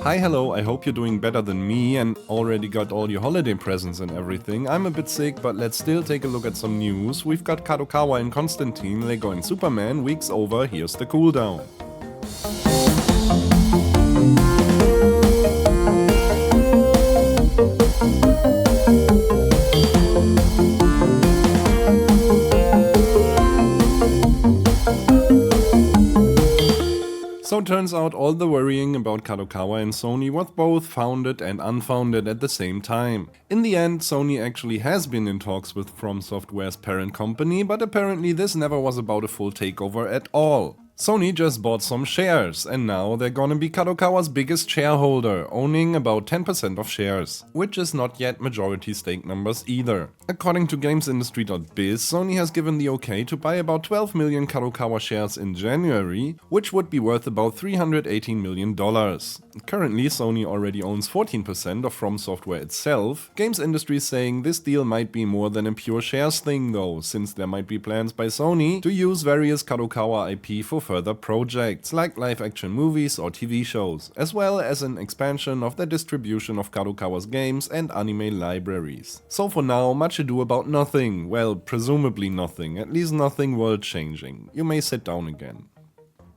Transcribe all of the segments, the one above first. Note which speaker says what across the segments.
Speaker 1: Hi, hello, I hope you're doing better than me and already got all your holiday presents and everything. I'm a bit sick, but let's still take a look at some news. We've got Kadokawa and Constantine, Lego and Superman, week's over, here's the cooldown. So turns out all the worrying about Kadokawa and Sony was both founded and unfounded at the same time. In the end, Sony actually has been in talks with From Software's parent company, but apparently this never was about a full takeover at all. Sony just bought some shares, and now they're gonna be Kadokawa's biggest shareholder, owning about 10% of shares, which is not yet majority stake numbers either. According to GamesIndustry.biz, Sony has given the okay to buy about 12 million Kadokawa shares in January, which would be worth about $318 million. Currently, Sony already owns 14% of From Software itself. Games Industry is saying this deal might be more than a pure shares thing though, since there might be plans by Sony to use various Kadokawa IP for further projects, like live-action movies or TV shows, as well as an expansion of the distribution of Kadokawa's games and anime libraries. So for now, much ado about nothing. Well, presumably nothing, at least nothing world-changing. You may sit down again.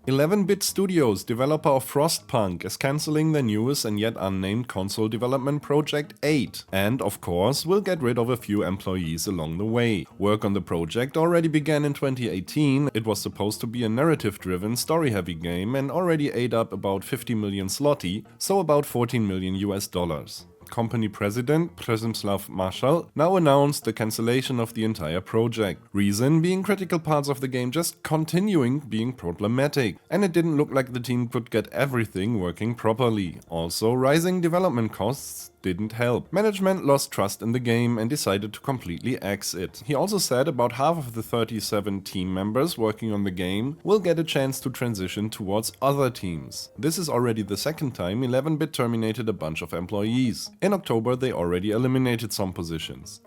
Speaker 1: 11-Bit Studios, developer of Frostpunk, is cancelling their newest and yet unnamed console development project Aart, and of course will get rid of a few employees along the way. Work on the project already began in 2018, it was supposed to be a narrative-driven, story-heavy game and already ate up about 50 million zloty, so about 14 million US dollars. Company president Przemysław Marszal now announced the cancellation of the entire project. Reason being critical parts of the game just continuing being problematic, and it didn't look like the team could get everything working properly. Also, rising development costs didn't help. Management lost trust in the game and decided to completely axe it. He also said about half of the 37 team members working on the game will get a chance to transition towards other teams. This is already the second time 11-Bit terminated a bunch of employees. In October they already eliminated some positions.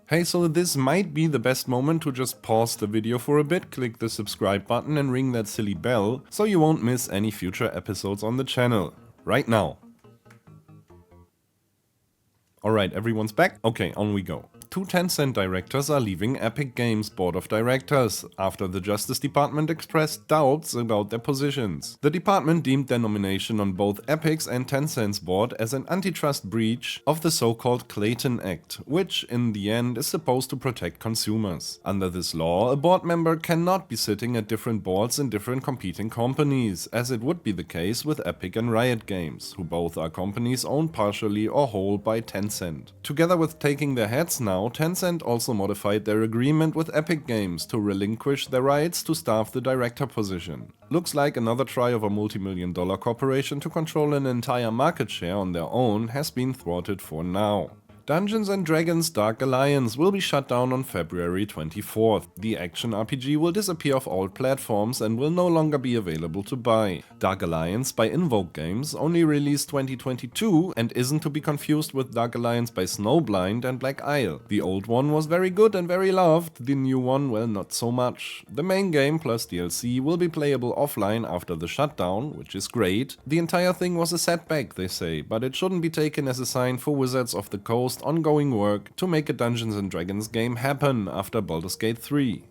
Speaker 1: Hey, so this might be the best moment to just pause the video for a bit, click the subscribe button and ring that silly bell so you won't miss any future episodes on the channel. Right now. Alright, everyone's back? Okay, on we go. Two Tencent directors are leaving Epic Games' board of directors after the Justice Department expressed doubts about their positions. The department deemed their nomination on both Epic's and Tencent's board as an antitrust breach of the so-called Clayton Act, which in the end is supposed to protect consumers. Under this law, a board member cannot be sitting at different boards in different competing companies, as it would be the case with Epic and Riot Games, who both are companies owned partially or whole by Tencent. Together with taking their heads now, Tencent also modified their agreement with Epic Games to relinquish their rights to staff the director position. Looks like another try of a multi-million-dollar corporation to control an entire market share on their own has been thwarted for now. Dungeons & Dragons Dark Alliance will be shut down on February 24th. The action RPG will disappear off all platforms and will no longer be available to buy. Dark Alliance by Invoke Games only released 2022 and isn't to be confused with Dark Alliance by Snowblind and Black Isle. The old one was very good and very loved, the new one, well, not so much. The main game plus DLC will be playable offline after the shutdown, which is great. The entire thing was a setback, they say, but it shouldn't be taken as a sign for Wizards of the Coast ongoing work to make a Dungeons & Dragons game happen after Baldur's Gate 3.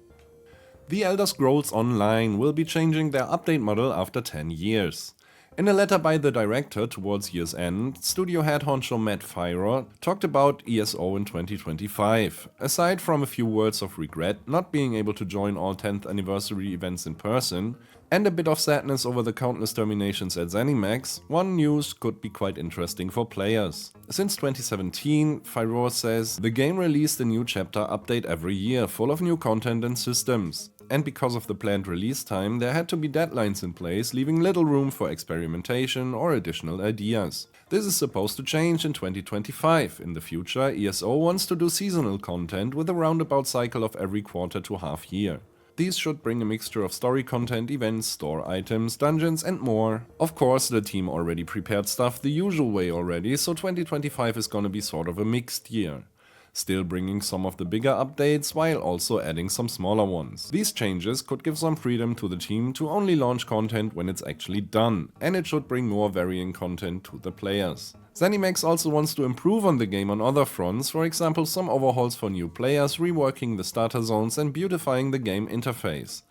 Speaker 1: The Elder Scrolls Online will be changing their update model after 10 years. In a letter by the director towards year's end, studio head honcho Matt Firor talked about ESO in 2025. Aside from a few words of regret not being able to join all 10th anniversary events in person, and a bit of sadness over the countless terminations at ZeniMax, one news could be quite interesting for players. Since 2017, Firor says, the game released a new chapter update every year, full of new content and systems. And because of the planned release time, there had to be deadlines in place, leaving little room for experimentation or additional ideas. This is supposed to change in 2025. In the future, ESO wants to do seasonal content with a roundabout cycle of every quarter to half year. These should bring a mixture of story content, events, store items, dungeons and more. Of course, the team already prepared stuff the usual way already, so 2025 is gonna be sort of a mixed year. still bringing some of the bigger updates while also adding some smaller ones. These changes could give some freedom to the team to only launch content when it's actually done, and it should bring more varying content to the players. ZeniMax also wants to improve on the game on other fronts, for example some overhauls for new players, reworking the starter zones and beautifying the game interface.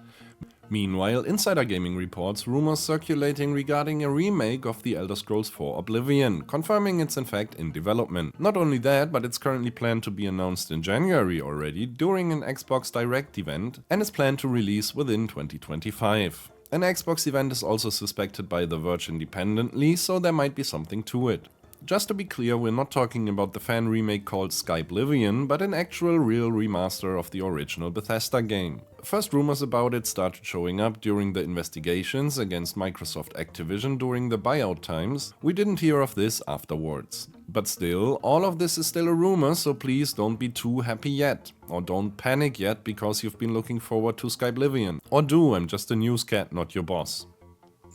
Speaker 1: Meanwhile, Insider Gaming reports rumors circulating regarding a remake of The Elder Scrolls IV Oblivion, confirming it's in fact in development. Not only that, but it's currently planned to be announced in January already during an Xbox Direct event and is planned to release within 2025. An Xbox event is also suspected by The Verge independently, so there might be something to it. Just to be clear, we're not talking about the fan remake called Skyblivion, but an actual real remaster of the original Bethesda game. First rumors about it started showing up during the investigations against Microsoft Activision during the buyout times. We didn't hear of this afterwards. But still, all of this is still a rumor, so please don't be too happy yet. Or don't panic yet because you've been looking forward to Skyblivion. Or do, I'm just a newscat, not your boss.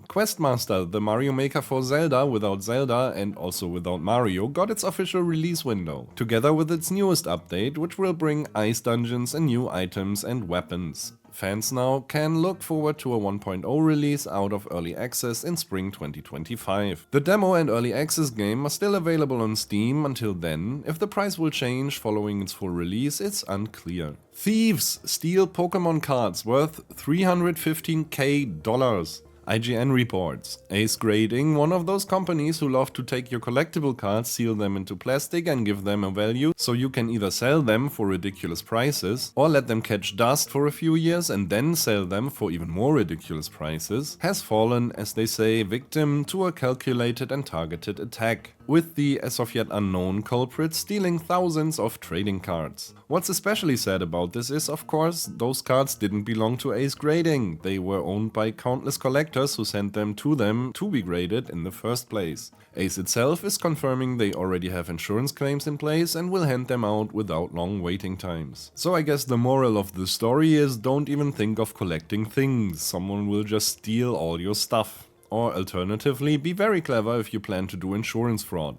Speaker 1: Questmaster, the Mario Maker for Zelda without Zelda and also without Mario, got its official release window, together with its newest update, which will bring ice dungeons and new items and weapons. Fans now can look forward to a 1.0 release out of Early Access in spring 2025. The demo and Early Access game are still available on Steam until then. If the price will change following its full release, it's unclear. Thieves steal Pokemon cards worth $315k. IGN reports, Ace Grading, one of those companies who love to take your collectible cards, seal them into plastic and give them a value so you can either sell them for ridiculous prices or let them catch dust for a few years and then sell them for even more ridiculous prices, has fallen, as they say, victim to a calculated and targeted attack, with the as of yet unknown culprit stealing thousands of trading cards. What's especially sad about this is, of course, those cards didn't belong to Ace Grading. They were owned by countless collectors who sent them to be graded in the first place. Ace itself is confirming they already have insurance claims in place and will hand them out without long waiting times. So I guess the moral of the story is don't even think of collecting things, someone will just steal all your stuff. Or alternatively, be very clever if you plan to do insurance fraud.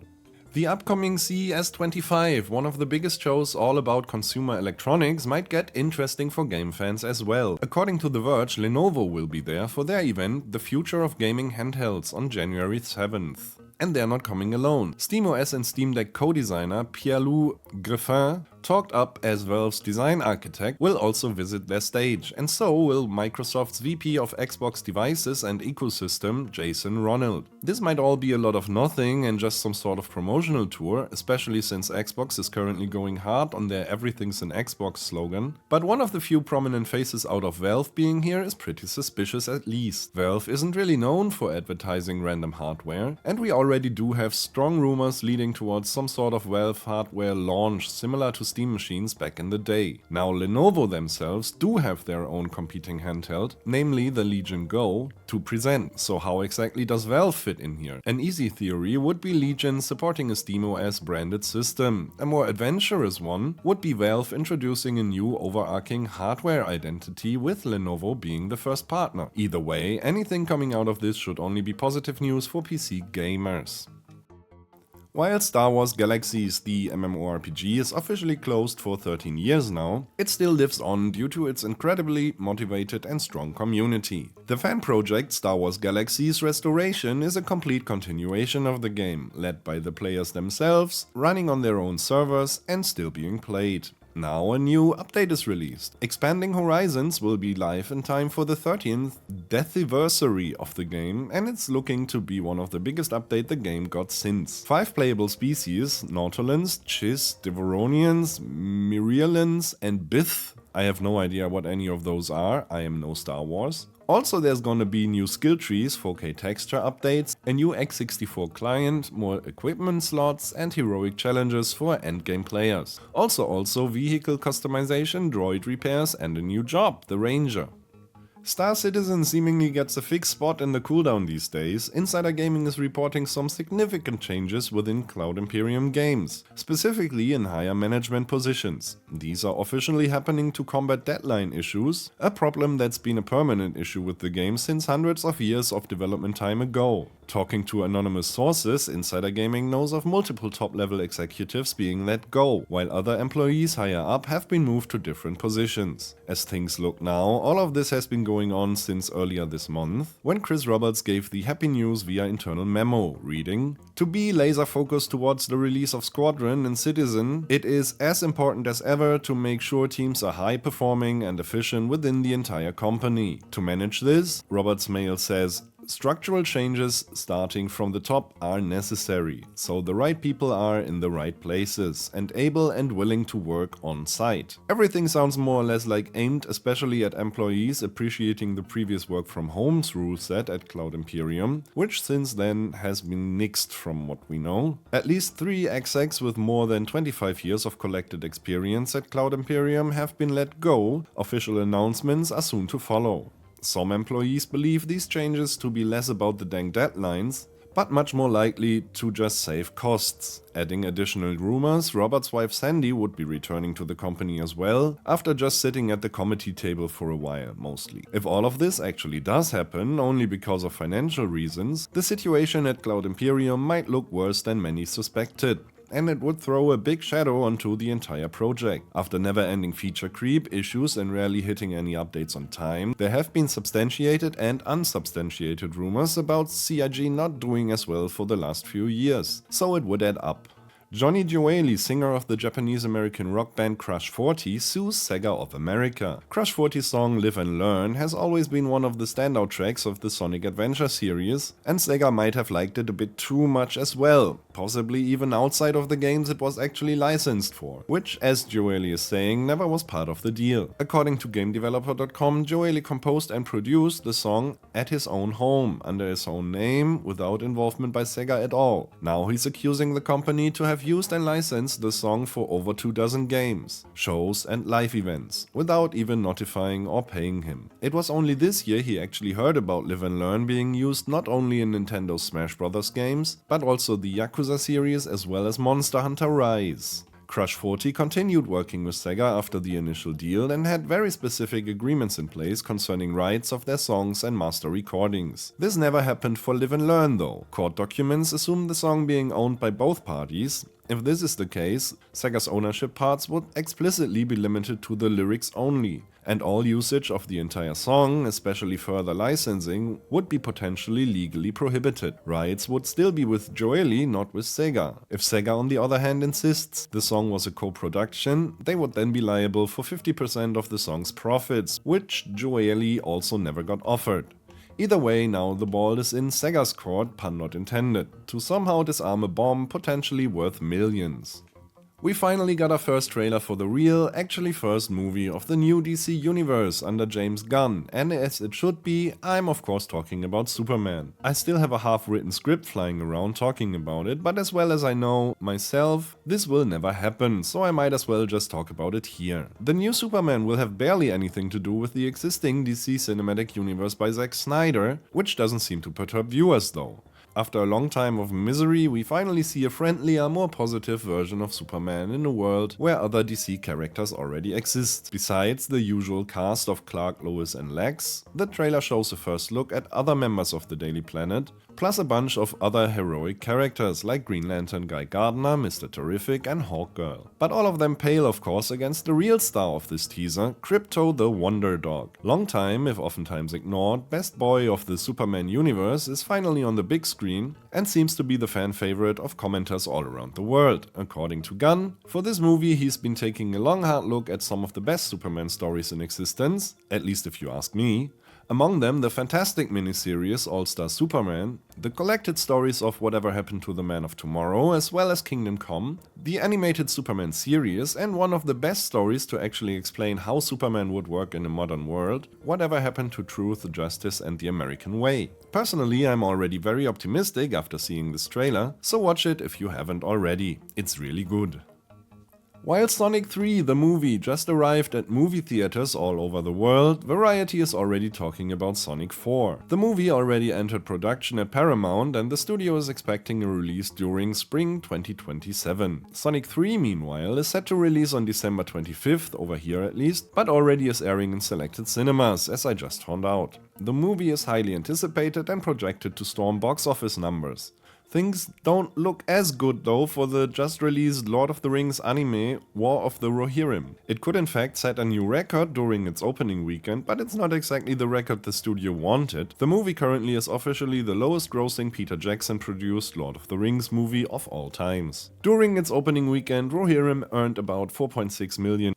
Speaker 1: The upcoming CES 25, one of the biggest shows all about consumer electronics, might get interesting for game fans as well. According to The Verge, Lenovo will be there for their event, The Future of Gaming Handhelds, on January 7th. And they're not coming alone. SteamOS and Steam Deck co-designer Pierre-Loup Griffin, talked up as Valve's design architect, will also visit their stage, and so will Microsoft's VP of Xbox Devices and Ecosystem, Jason Ronald. This might all be a lot of nothing and just some sort of promotional tour, especially since Xbox is currently going hard on their Everything's an Xbox slogan, but one of the few prominent faces out of Valve being here is pretty suspicious at least. Valve isn't really known for advertising random hardware, and we already do have strong rumors leading towards some sort of Valve hardware launch similar to Steam machines back in the day. Now Lenovo themselves do have their own competing handheld, namely the Legion Go, to present, so how exactly does Valve fit in here? An easy theory would be Legion supporting a SteamOS branded system. A more adventurous one would be Valve introducing a new overarching hardware identity with Lenovo being the first partner. Either way, anything coming out of this should only be positive news for PC gamers. While Star Wars Galaxies, the MMORPG, is officially closed for 13 years now, it still lives on due to its incredibly motivated and strong community. The fan project Star Wars Galaxies Restoration is a complete continuation of the game, led by the players themselves, running on their own servers and still being played. Now a new update is released. Expanding Horizons will be live in time for the 13th deathiversary of the game, and it's looking to be one of the biggest updates the game got since. 5 playable species, Nautilans, Chiss, Devoronians, Myrialans and Bith. I have no idea what any of those are, I am no Star Wars. Also there's gonna be new skill trees, 4K texture updates, a new x64 client, more equipment slots and heroic challenges for endgame players. Also vehicle customization, droid repairs and a new job, the Ranger. Star Citizen seemingly gets a fixed spot in the cooldown these days. Insider Gaming is reporting some significant changes within Cloud Imperium games, specifically in higher management positions. These are officially happening to combat deadline issues, a problem that's been a permanent issue with the game since hundreds of years of development time ago. Talking to anonymous sources, Insider Gaming knows of multiple top-level executives being let go, while other employees higher up have been moved to different positions. As things look now, all of this has been going on since earlier this month, when Chris Roberts gave the happy news via internal memo, reading, "To be laser-focused towards the release of Squadron and Citizen, it is as important as ever to make sure teams are high-performing and efficient within the entire company. To manage this," Roberts' mail says, "structural changes starting from the top are necessary, so the right people are in the right places and able and willing to work on site." Everything sounds more or less like aimed especially at employees appreciating the previous work from home's rule set at Cloud Imperium, which since then has been nixed from what we know. At least 3 execs with more than 25 years of collected experience at Cloud Imperium have been let go. Official announcements are soon to follow. Some employees believe these changes to be less about the dang deadlines, but much more likely to just save costs. Adding additional rumors, Robert's wife Sandy would be returning to the company as well, after just sitting at the committee table for a while, mostly. If all of this actually does happen, only because of financial reasons, the situation at Cloud Imperium might look worse than many suspected. And it would throw a big shadow onto the entire project. After never-ending feature creep, issues and rarely hitting any updates on time, there have been substantiated and unsubstantiated rumors about CIG not doing as well for the last few years, so it would add up. Johnny Gioeli, singer of the Japanese-American rock band Crush 40, sues Sega of America. Crush 40's song Live and Learn has always been one of the standout tracks of the Sonic Adventure series, and Sega might have liked it a bit too much as well, possibly even outside of the games it was actually licensed for, which, as Gioeli is saying, never was part of the deal. According to GameDeveloper.com, Gioeli composed and produced the song at his own home, under his own name, without involvement by Sega at all. Now he's accusing the company to have used and licensed the song for over 24 games, shows and live events, without even notifying or paying him. It was only this year he actually heard about Live and Learn being used not only in Nintendo's Smash Bros. Games, but also the Yakuza series as well as Monster Hunter Rise. Crush 40 continued working with Sega after the initial deal and had very specific agreements in place concerning rights of their songs and master recordings. This never happened for Live and Learn though. Court documents assume the song being owned by both parties. If this is the case, Sega's ownership parts would explicitly be limited to the lyrics only, and all usage of the entire song, especially further licensing, would be potentially legally prohibited. Rights would still be with Gioeli, not with Sega. If Sega on the other hand insists the song was a co-production, they would then be liable for 50% of the song's profits, which Gioeli also never got offered. Either way, now the ball is in Sega's court, pun not intended, to somehow disarm a bomb potentially worth millions. We finally got our first trailer for the real, actually first movie of the new DC universe under James Gunn, and as it should be, I'm of course talking about Superman. I still have a half-written script flying around talking about it, but as well as I know myself, this will never happen, so I might as well just talk about it here. The new Superman will have barely anything to do with the existing DC cinematic universe by Zack Snyder, which doesn't seem to perturb viewers though. After a long time of misery, we finally see a friendlier, more positive version of Superman in a world where other DC characters already exist. Besides the usual cast of Clark, Lois and Lex, the trailer shows a first look at other members of the Daily Planet, plus a bunch of other heroic characters like Green Lantern Guy Gardner, Mr. Terrific and Hawkgirl. But all of them pale of course against the real star of this teaser, Krypto the Wonder Dog. Long time, if oftentimes ignored, best boy of the Superman universe is finally on the big screen and seems to be the fan favorite of commenters all around the world. According to Gunn, for this movie he's been taking a long hard look at some of the best Superman stories in existence, at least if you ask me. Among them the fantastic miniseries All-Star Superman, the collected stories of Whatever Happened to the Man of Tomorrow, as well as Kingdom Come, the animated Superman series, and one of the best stories to actually explain how Superman would work in a modern world, Whatever Happened to Truth, Justice and the American Way. Personally, I'm already very optimistic after seeing this trailer, so watch it if you haven't already. It's really good. While Sonic 3, the movie, just arrived at movie theaters all over the world, Variety is already talking about Sonic 4. The movie already entered production at Paramount and the studio is expecting a release during spring 2027. Sonic 3, meanwhile, is set to release on December 25th, over here at least, but already is airing in selected cinemas, as I just found out. The movie is highly anticipated and projected to storm box office numbers. Things don't look as good though for the just released Lord of the Rings anime War of the Rohirrim. It could in fact set a new record during its opening weekend, but it's not exactly the record the studio wanted. The movie currently is officially the lowest grossing Peter Jackson produced Lord of the Rings movie of all times. During its opening weekend, Rohirrim earned about $4.6 million.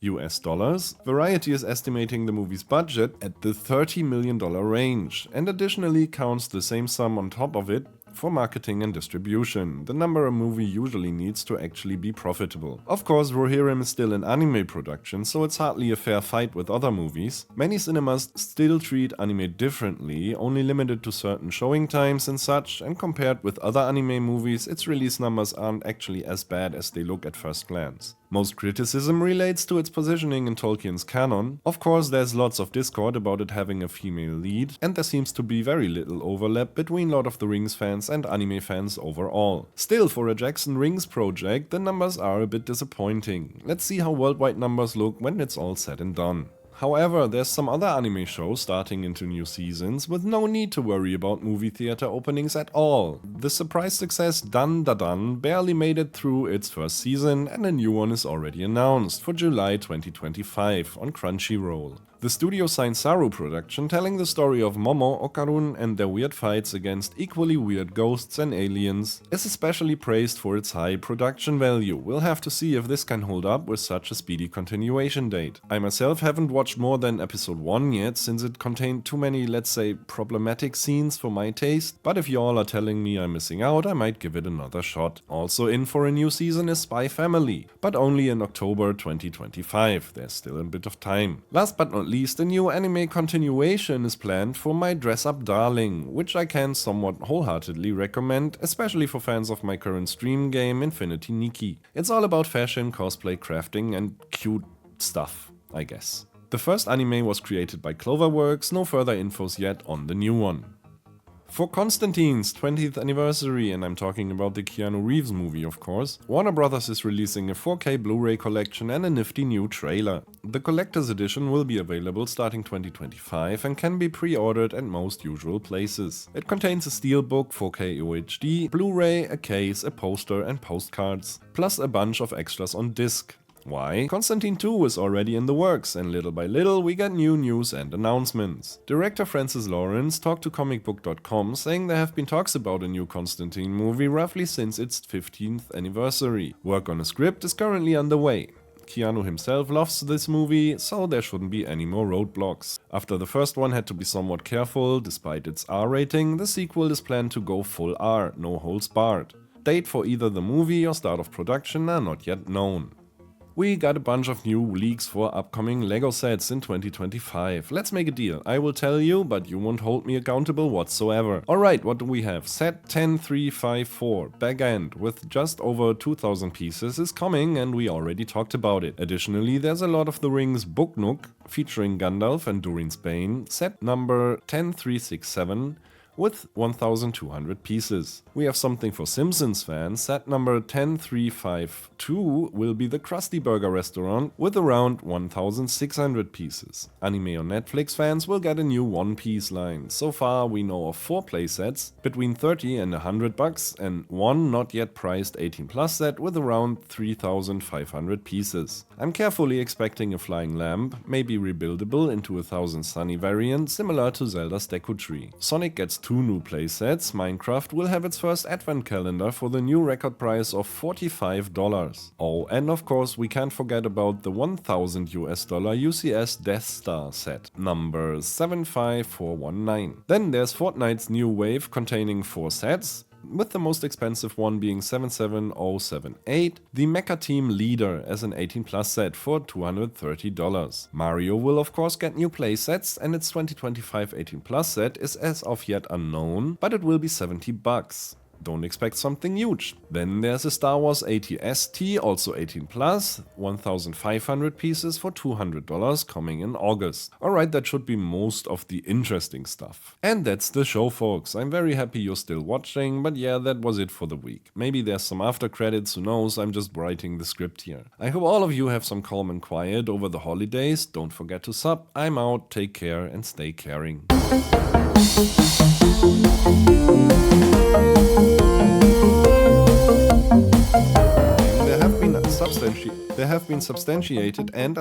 Speaker 1: Variety is estimating the movie's budget at the $30 million range, and additionally counts the same sum on top of it for marketing and distribution, the number a movie usually needs to actually be profitable. Of course, Rohirrim is still an anime production, so it's hardly a fair fight with other movies. Many cinemas still treat anime differently, only limited to certain showing times and such, and compared with other anime movies, its release numbers aren't actually as bad as they look at first glance. Most criticism relates to its positioning in Tolkien's canon. Of course, there's lots of discord about it having a female lead, and there seems to be very little overlap between Lord of the Rings fans and anime fans overall. Still, for a Jackson Rings project, the numbers are a bit disappointing. Let's see how worldwide numbers look when it's all said and done. However, there's some other anime shows starting into new seasons with no need to worry about movie theater openings at all. The surprise success Dan Da Dan barely made it through its first season and a new one is already announced for July 2025 on Crunchyroll. The studio signed Saru Production, telling the story of Momo, Okarun and their weird fights against equally weird ghosts and aliens, is especially praised for its high production value. We'll have to see if this can hold up with such a speedy continuation date. I myself haven't watched more than episode 1 yet, since it contained too many, let's say, problematic scenes for my taste, but if y'all are telling me I'm missing out, I might give it another shot. Also in for a new season is Spy Family, but only in October 2025, there's still a bit of time. Last but not least, a new anime continuation is planned for My Dress Up Darling, which I can somewhat wholeheartedly recommend, especially for fans of my current stream game Infinity Nikki. It's all about fashion, cosplay, crafting and cute stuff, I guess. The first anime was created by Cloverworks, no further infos yet on the new one. For Constantine's 20th anniversary, and I'm talking about the Keanu Reeves movie of course, Warner Bros. Is releasing a 4K Blu-ray collection and a nifty new trailer. The collector's edition will be available starting 2025 and can be pre-ordered at most usual places. It contains a steelbook, 4K UHD, Blu-ray, a case, a poster and postcards, plus a bunch of extras on disc. Why? Constantine 2 is already in the works, and little by little we get new news and announcements. Director Francis Lawrence talked to comicbook.com, saying there have been talks about a new Constantine movie roughly since its 15th anniversary. Work on a script is currently underway. Keanu himself loves this movie, so there shouldn't be any more roadblocks. After the first one had to be somewhat careful, despite its R rating, the sequel is planned to go full R, no holds barred. Date for either the movie or start of production are not yet known. We got a bunch of new leaks for upcoming LEGO sets in 2025. Let's make a deal. I will tell you, but you won't hold me accountable whatsoever. Alright, what do we have? Set 10354, back end, with just over 2000 pieces is coming and we already talked about it. Additionally, there's a Lord of the Rings Book Nook featuring Gandalf and Durin's Bane, set number 10367, with 1200 pieces. We have something for Simpsons fans. Set number 10352 will be the Krusty Burger restaurant with around 1600 pieces. Anime on Netflix fans will get a new One Piece line. So far we know of 4 playsets between 30 and 100 bucks and one not yet priced 18+ set with around 3500 pieces. I'm carefully expecting a flying lamp, maybe rebuildable into a 1000 Sunny variant similar to Zelda's Deku Tree. Sonic gets 2 new playsets. Minecraft will have its first advent calendar for the new record price of $45. Oh, and of course we can't forget about the $1000 UCS Death Star set, number 75419. Then there's Fortnite's new wave containing 4 sets, with the most expensive one being 77078, the Mecha Team Leader as an 18+ set for $230. Mario will of course get new playsets and its 2025 18+ set is as of yet unknown, but it will be $70. don't expect something huge. Then there's a Star Wars AT-ST, also 18 plus, 1,500 pieces for $200 coming in August. Alright, that should be most of the interesting stuff. And that's the show, folks. I'm very happy you're still watching, but yeah, that was it for the week. Maybe there's some after credits, who knows, I'm just writing the script here. I hope all of you have some calm and quiet over the holidays. Don't forget to sub. I'm out, take care and stay caring. There have been substantiated and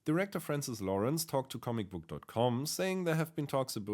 Speaker 1: Director Francis Lawrence talked to comicbook.com, saying there have been talks about